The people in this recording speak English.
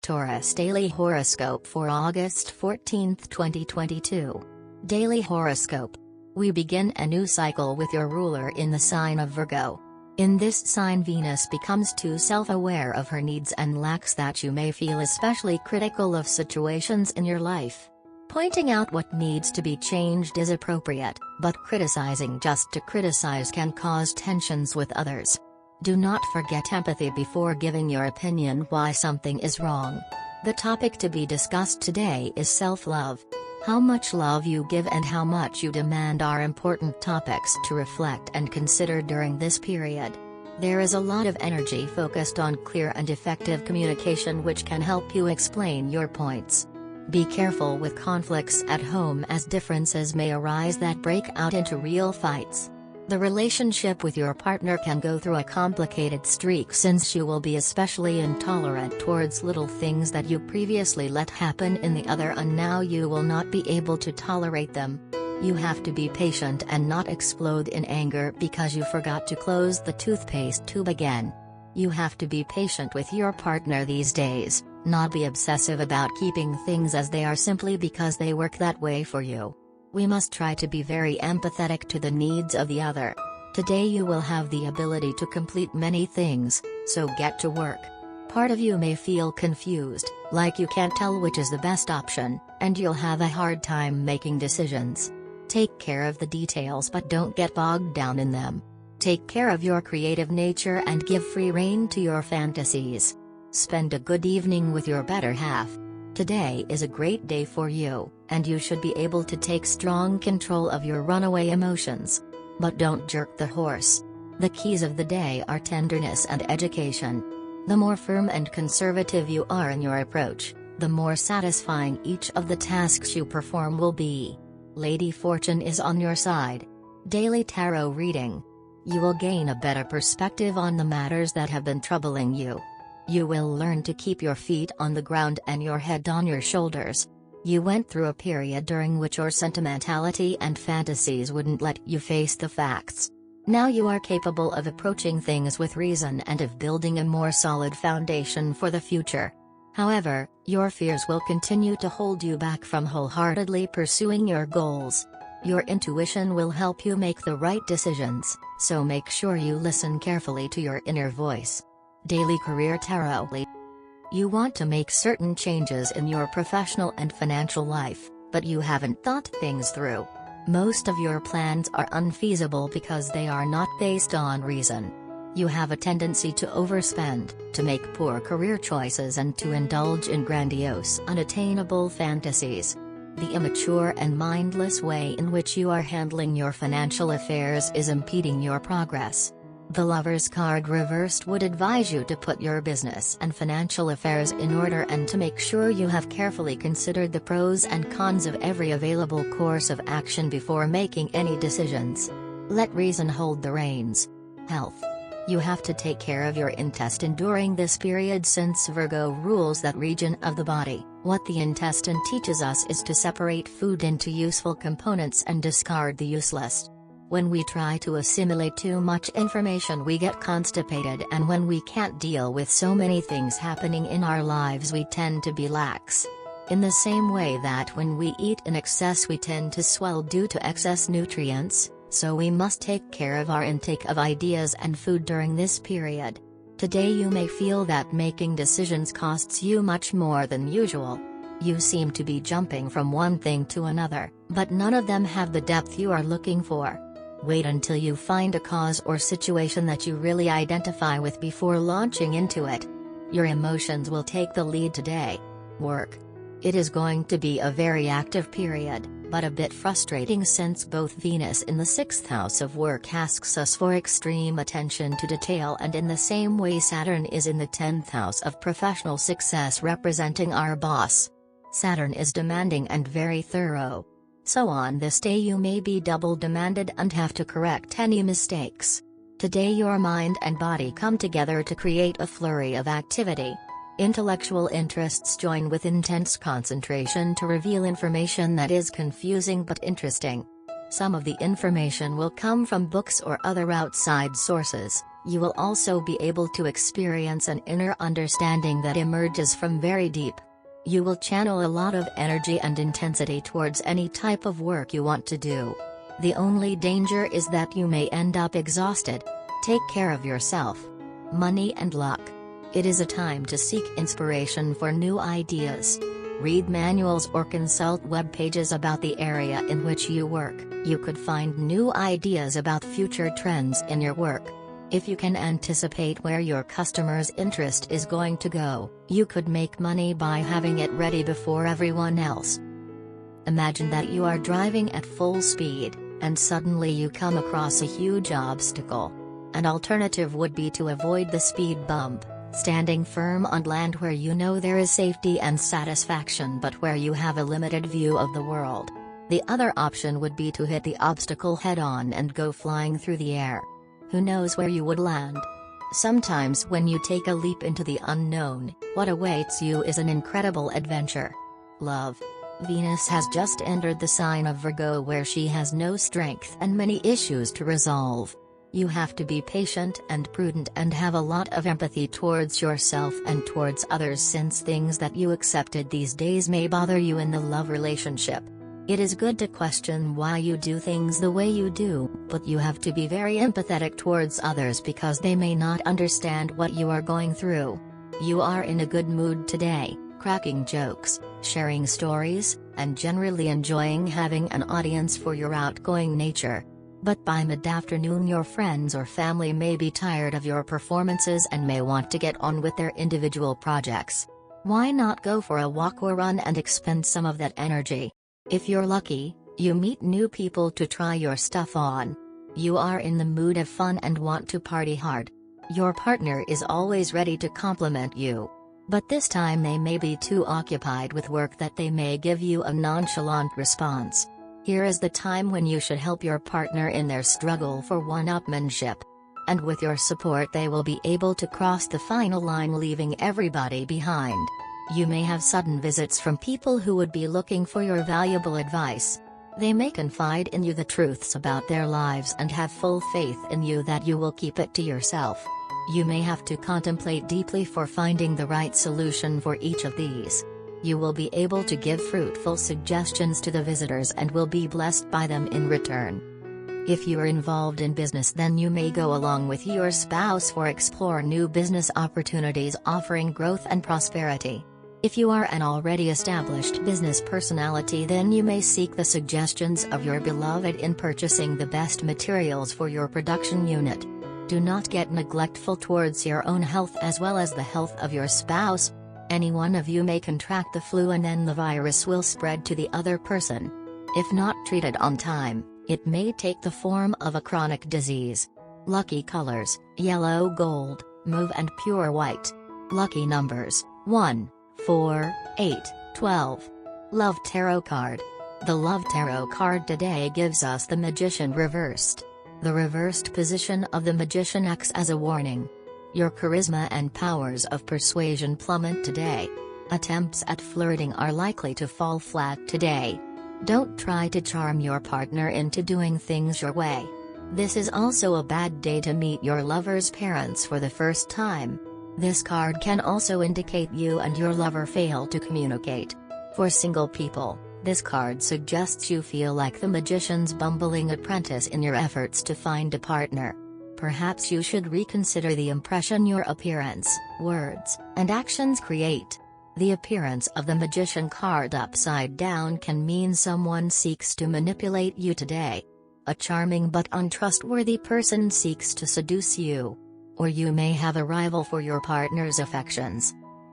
Taurus Daily Horoscope for August 14, 2022. Daily Horoscope. We begin a new cycle with your ruler in the sign of Virgo. In this sign, Venus becomes too self-aware of her needs and lacks that you may feel especially critical of situations in your life. Pointing out what needs to be changed is appropriate, but criticizing just to criticize can cause tensions with others. Do not forget empathy before giving your opinion why something is wrong. The topic to be discussed today is self-love. How much love you give and how much you demand are important topics to reflect and consider during this period. There is a lot of energy focused on clear and effective communication which can help you explain your points. Be careful with conflicts at home as differences may arise that break out into real fights. The relationship with your partner can go through a complicated streak since you will be especially intolerant towards little things that you previously let happen in the other, and now you will not be able to tolerate them. You have to be patient and not explode in anger because you forgot to close the toothpaste tube again. You have to be patient with your partner these days, not be obsessive about keeping things as they are simply because they work that way for you. We must try to be very empathetic to the needs of the other. Today you will have the ability to complete many things, so get to work. Part of you may feel confused, like you can't tell which is the best option, and you'll have a hard time making decisions. Take care of the details but don't get bogged down in them. Take care of your creative nature and give free rein to your fantasies. Spend a good evening with your better half. Today is a great day for you, and you should be able to take strong control of your runaway emotions. But don't jerk the horse. The keys of the day are tenderness and education. The more firm and conservative you are in your approach, the more satisfying each of the tasks you perform will be. Lady Fortune is on your side. Daily Tarot Reading. You will gain a better perspective on the matters that have been troubling you. You will learn to keep your feet on the ground and your head on your shoulders. You went through a period during which your sentimentality and fantasies wouldn't let you face the facts. Now you are capable of approaching things with reason and of building a more solid foundation for the future. However, your fears will continue to hold you back from wholeheartedly pursuing your goals. Your intuition will help you make the right decisions, so make sure you listen carefully to your inner voice. Daily Career Tarot. You want to make certain changes in your professional and financial life, but you haven't thought things through. Most of your plans are unfeasible because they are not based on reason. You have a tendency to overspend, to make poor career choices and to indulge in grandiose, unattainable fantasies. The immature and mindless way in which you are handling your financial affairs is impeding your progress. The Lover's card reversed would advise you to put your business and financial affairs in order and to make sure you have carefully considered the pros and cons of every available course of action before making any decisions. Let reason hold the reins. Health. You have to take care of your intestine during this period since Virgo rules that region of the body. What the intestine teaches us is to separate food into useful components and discard the useless. When we try to assimilate too much information we get constipated, and when we can't deal with so many things happening in our lives we tend to be lax. In the same way that when we eat in excess we tend to swell due to excess nutrients, so we must take care of our intake of ideas and food during this period. Today you may feel that making decisions costs you much more than usual. You seem to be jumping from one thing to another, but none of them have the depth you are looking for. Wait until you find a cause or situation that you really identify with before launching into it. Your emotions will take the lead today. Work. It is going to be a very active period, but a bit frustrating since both Venus in the 6th house of work asks us for extreme attention to detail, and in the same way Saturn is in the 10th house of professional success representing our boss. Saturn is demanding and very thorough. So on this day you may be double demanded and have to correct any mistakes. Today your mind and body come together to create a flurry of activity. Intellectual interests join with intense concentration to reveal information that is confusing but interesting. Some of the information will come from books or other outside sources, You will also be able to experience an inner understanding that emerges from very deep. You will channel a lot of energy and intensity towards any type of work you want to do. The only danger is that you may end up exhausted. Take care of yourself. Money and luck. It is a time to seek inspiration for new ideas. Read manuals or consult web pages about the area in which you work. You could find new ideas about future trends in your work. If you can anticipate where your customer's interest is going to go, you could make money by having it ready before everyone else. Imagine that you are driving at full speed, and suddenly you come across a huge obstacle. An alternative would be to avoid the speed bump, standing firm on land where you know there is safety and satisfaction but where you have a limited view of the world. The other option would be to hit the obstacle head-on and go flying through the air. Who knows where you would land? Sometimes when you take a leap into the unknown, what awaits you is an incredible adventure. Love. Venus has just entered the sign of Virgo where she has no strength and many issues to resolve. You have to be patient and prudent and have a lot of empathy towards yourself and towards others since things that you accepted these days may bother you in the love relationship. It is good to question why you do things the way you do, but you have to be very empathetic towards others because they may not understand what you are going through. You are in a good mood today, cracking jokes, sharing stories, and generally enjoying having an audience for your outgoing nature. But by mid-afternoon your friends or family may be tired of your performances and may want to get on with their individual projects. Why not go for a walk or run and expend some of that energy? If you're lucky, you meet new people to try your stuff on. You are in the mood of fun and want to party hard. Your partner is always ready to compliment you. But this time they may be too occupied with work that they may give you a nonchalant response. Here is the time when you should help your partner in their struggle for one-upmanship. And with your support they will be able to cross the final line leaving everybody behind. You may have sudden visits from people who would be looking for your valuable advice. They may confide in you the truths about their lives and have full faith in you that you will keep it to yourself. You may have to contemplate deeply for finding the right solution for each of these. You will be able to give fruitful suggestions to the visitors and will be blessed by them in return. If you are involved in business then you may go along with your spouse or explore new business opportunities offering growth and prosperity. If you are an already established business personality then you may seek the suggestions of your beloved in purchasing the best materials for your production unit. Do not get neglectful towards your own health as well as the health of your spouse. Any one of you may contract the flu and then the virus will spread to the other person. If not treated on time, it may take the form of a chronic disease. Lucky colors: yellow, gold, mauve and pure white. Lucky numbers: 1, 4, 8, 12. Love Tarot card. The Love Tarot card today gives us the Magician reversed. The reversed position of the Magician acts as a warning. Your charisma and powers of persuasion plummet today. Attempts at flirting are likely to fall flat today. Don't try to charm your partner into doing things your way. This is also a bad day to meet your lover's parents for the first time. This card can also indicate you and your lover fail to communicate. For single people, this card suggests you feel like the magician's bumbling apprentice in your efforts to find a partner. Perhaps you should reconsider the impression your appearance, words, and actions create. The appearance of the Magician card upside down can mean someone seeks to manipulate you today. A charming but untrustworthy person seeks to seduce you. Or you may have a rival for your partner's affections.